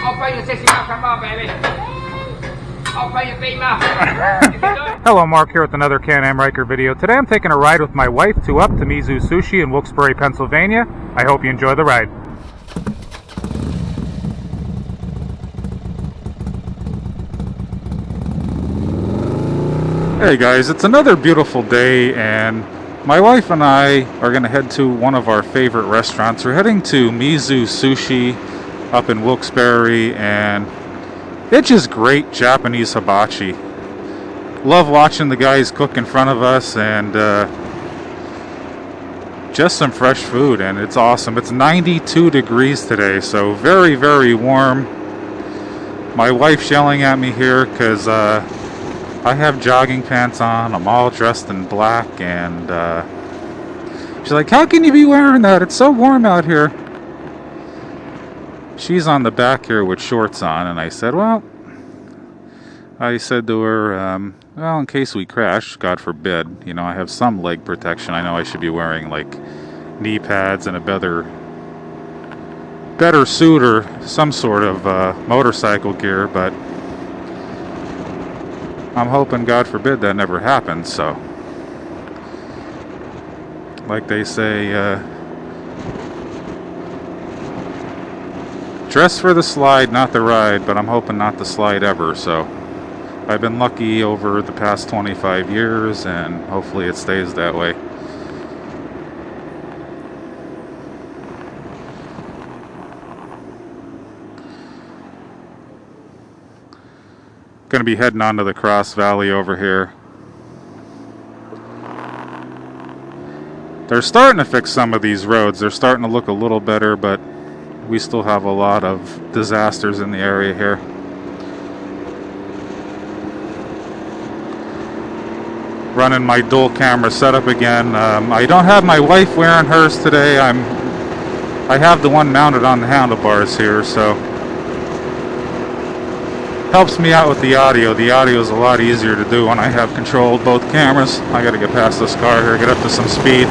Open your sexy mouth, come on, baby. Open your big mouth. Hello, Mark here with another Can-Am Ryker video. Today I'm taking a ride with my wife to Mizu Sushi in Wilkes-Barre, Pennsylvania. I hope you enjoy the ride. Hey guys, it's another beautiful day and my wife and I are going to head to one of our favorite restaurants. We're heading to Mizu Sushi up in Wilkes-Barre, and it's just great Japanese hibachi. Love watching the guys cook in front of us, and just some fresh food, and it's awesome. It's 92 degrees today, so very, very warm. My wife's yelling at me here because I have jogging pants on. I'm all dressed in black, and she's like, how can you be wearing that? It's so warm out here. She's on the back here with shorts on, and I said to her, well, in case we crash, God forbid, you know, I have some leg protection. I know I should be wearing like knee pads and a better suit or some sort of motorcycle gear, but I'm hoping, God forbid, that never happens. So, like they say, dress for the slide, not the ride, but I'm hoping not to slide ever. So, I've been lucky over the past 25 years, and hopefully it stays that way. Going to be heading onto the Cross Valley over here. They're starting to fix some of these roads. They're starting to look a little better, but we still have a lot of disasters in the area here. Running my dual camera setup again. I don't have my wife wearing hers today. I have the one mounted on the handlebars here, so helps me out with the audio. The audio is a lot easier to do when I have control of both cameras. I gotta get past this car here, get up to some speed.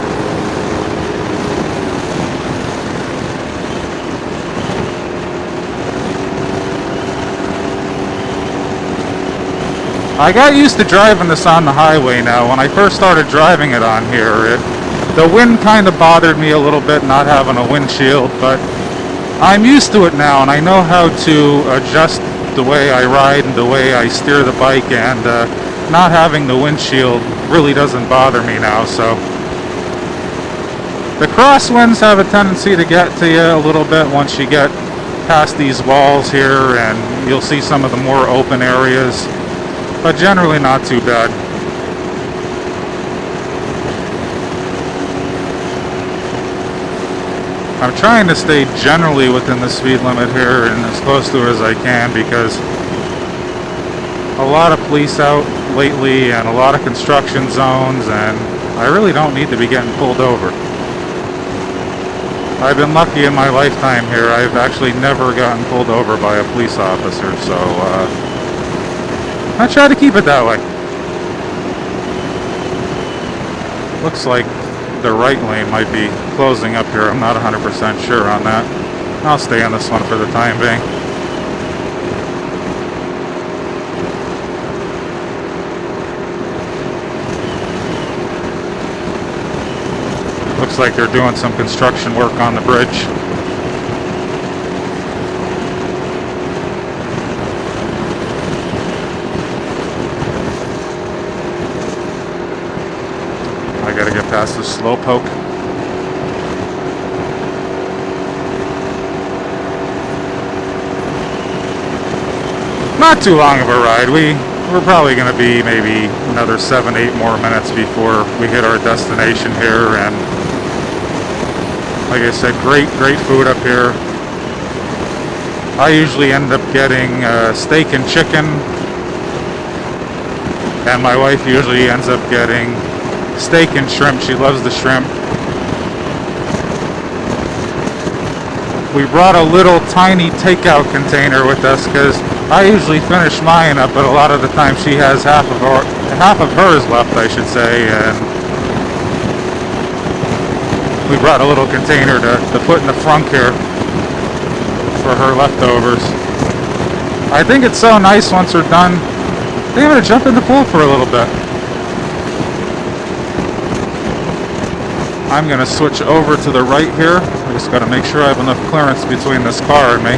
I got used to driving this on the highway now. When I first started driving it on here, the wind kind of bothered me a little bit, not having a windshield, but I'm used to it now, and I know how to adjust the way I ride and the way I steer the bike, and not having the windshield really doesn't bother me now. So the crosswinds have a tendency to get to you a little bit once you get past these walls here, and you'll see some of the more open areas, but generally not too bad. I'm trying to stay generally within the speed limit here and as close to it as I can, because a lot of police out lately and a lot of construction zones, and I really don't need to be getting pulled over. I've been lucky in my lifetime here. I've actually never gotten pulled over by a police officer, so I try to keep it that way. Looks like the right lane might be closing up here. I'm not 100% sure on that. I'll stay on this one for the time being. Looks like they're doing some construction work on the bridge. I gotta get past this slow poke. Not too long of a ride. We're probably gonna be maybe another 7-8 more minutes before we hit our destination here, and like I said, great food up here. I usually end up getting steak and chicken, and my wife usually ends up getting steak and shrimp. She loves the shrimp. We brought a little tiny takeout container with us because I usually finish mine up, but a lot of the time she has half of hers left, I should say, and we brought a little container to put in the front here. for her leftovers. I think it's so nice once we're done. I think I'm going to jump in the pool for a little bit. I'm going to switch over to the right here. I just got to make sure I have enough clearance between this car and me.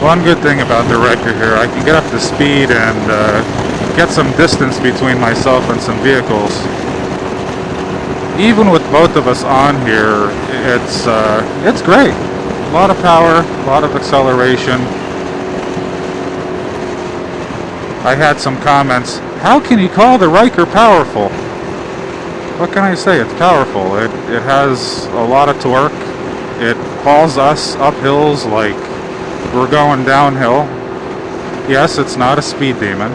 One good thing about the Ryker here, I can get up to speed and get some distance between myself and some vehicles. Even with both of us on here, it's great. A lot of power, a lot of acceleration. I had some comments. How can you call the Ryker powerful? What can I say? It's powerful. It has a lot of torque. It hauls us up hills like we're going downhill. Yes, it's not a speed demon.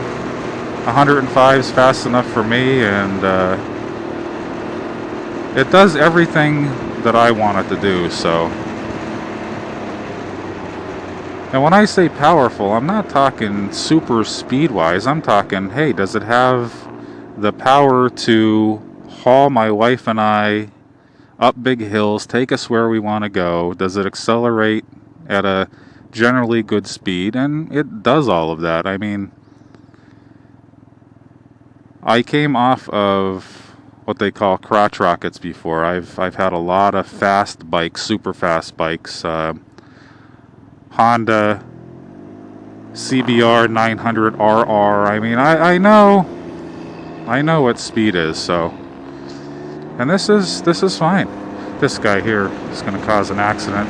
105 is fast enough for me, and it does everything that I want it to do, so. And when I say powerful, I'm not talking super speed-wise. I'm talking, hey, does it have the power to haul my wife and I up big hills, take us where we want to go? Does it accelerate at a generally good speed? And it does all of that. I mean, I came off of what they call crotch rockets before. I've had a lot of fast bikes, super fast bikes. Honda CBR 900RR. I mean, I know what speed is. So, and this is fine. This guy here is going to cause an accident.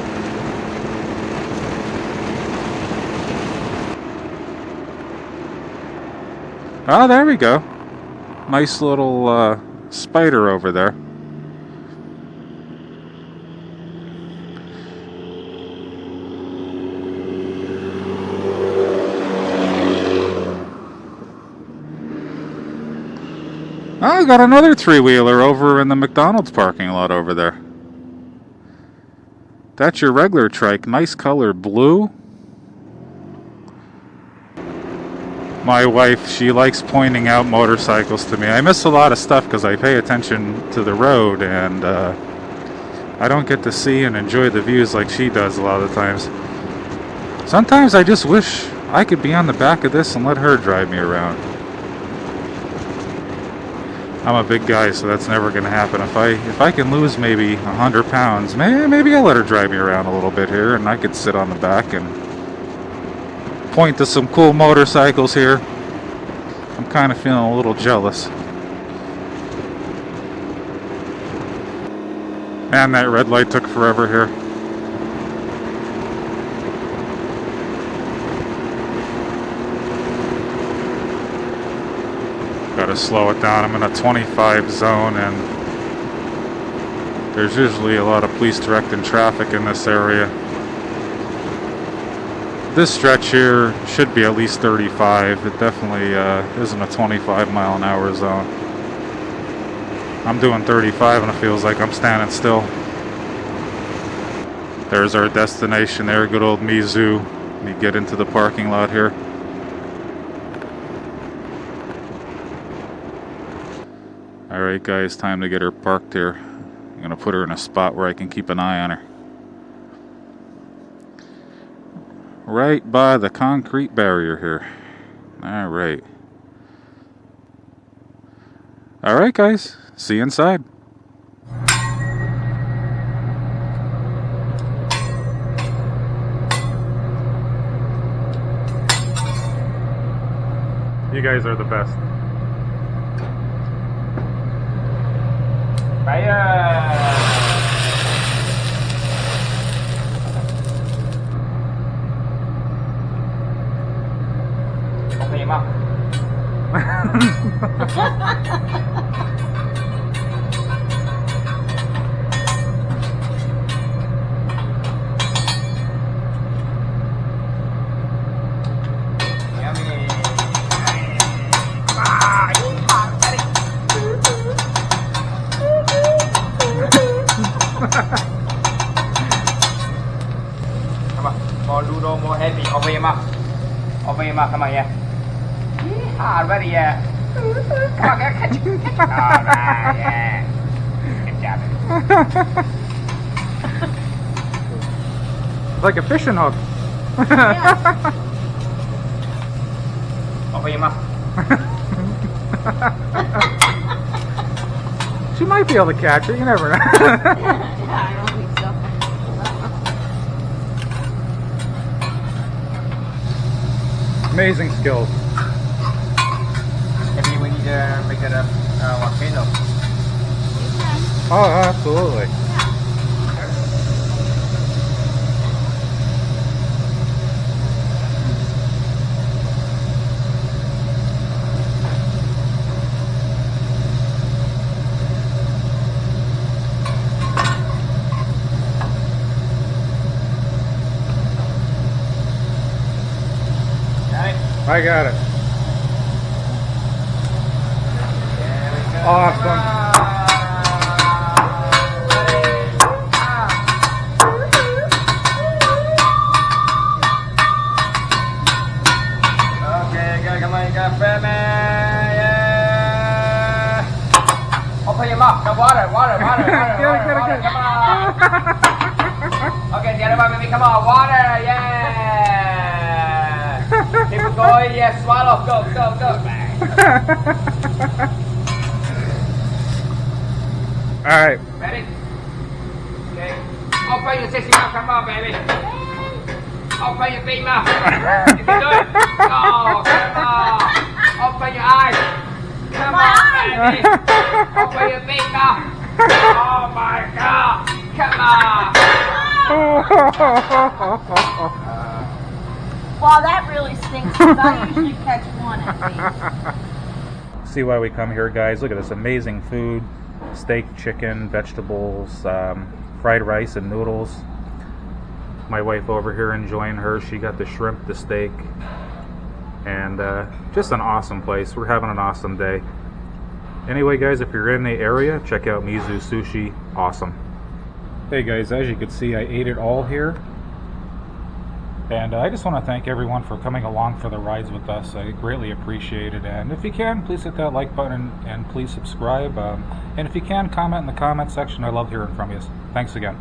Oh, there we go. Nice little spider over there. Oh, I got another three-wheeler over in the McDonald's parking lot over there. That's your regular trike. Nice color, blue. My wife, she likes pointing out motorcycles to me. I miss a lot of stuff because I pay attention to the road, and I don't get to see and enjoy the views like she does a lot of the times. Sometimes I just wish I could be on the back of this and let her drive me around. I'm a big guy, so that's never going to happen. If I can lose maybe 100 pounds, maybe I'll let her drive me around a little bit here, and I could sit on the back and point to some cool motorcycles here. I'm kind of feeling a little jealous. Man, that red light took forever here. Gotta slow it down. I'm in a 25 zone, and there's usually a lot of police directing traffic in this area. This stretch here should be at least 35. It definitely isn't a 25 mile an hour zone. I'm doing 35 and it feels like I'm standing still. There's our destination there, good old Mizu. We get into the parking lot here. Alright guys, time to get her parked here. I'm going to put her in a spot where I can keep an eye on her. Right by the concrete barrier here. Alright. Alright guys, see you inside. You guys are the best. Okay, ma. More Ludo, more heavy. Okay, ma. Okay, ma. Come on, yeah. Hard, very, yeah. Come on, catch it. Alright, yeah. Good job. Like a fishing hook. Yeah. Open your mouth. She might be able to catch it, you never know. Yeah, I don't think so. Amazing skills. Maybe we need to make it a volcano. You can. Oh, absolutely. I got it. There we go. Awesome. Okay, good. Come on, you got film it. Yeah. Open your mouth. No, water. Get it. Come on. Okay, the other one, baby. Come on, water. Yeah. Keep it going. Yeah, swallow. Go. All right. Ready? Okay. Open your sexy mouth. Come on, baby. Open your big mouth. You can do it. Go. Come on. Open your eyes. Come on, baby. Open your big mouth. Oh my God. Come on. Well, that really stinks because I usually catch one at least. See why we come here, guys. Look at this amazing food. Steak, chicken, vegetables, fried rice and noodles. My wife over here enjoying hers. She got the shrimp, the steak, and just an awesome place. We're having an awesome day. Anyway, guys, if you're in the area, check out Mizu Sushi. Awesome. Hey guys, as you can see, I ate it all here. And I just want to thank everyone for coming along for the rides with us. I greatly appreciate it. And if you can, please hit that like button and please subscribe. And if you can, comment in the comment section. I love hearing from you. Thanks again.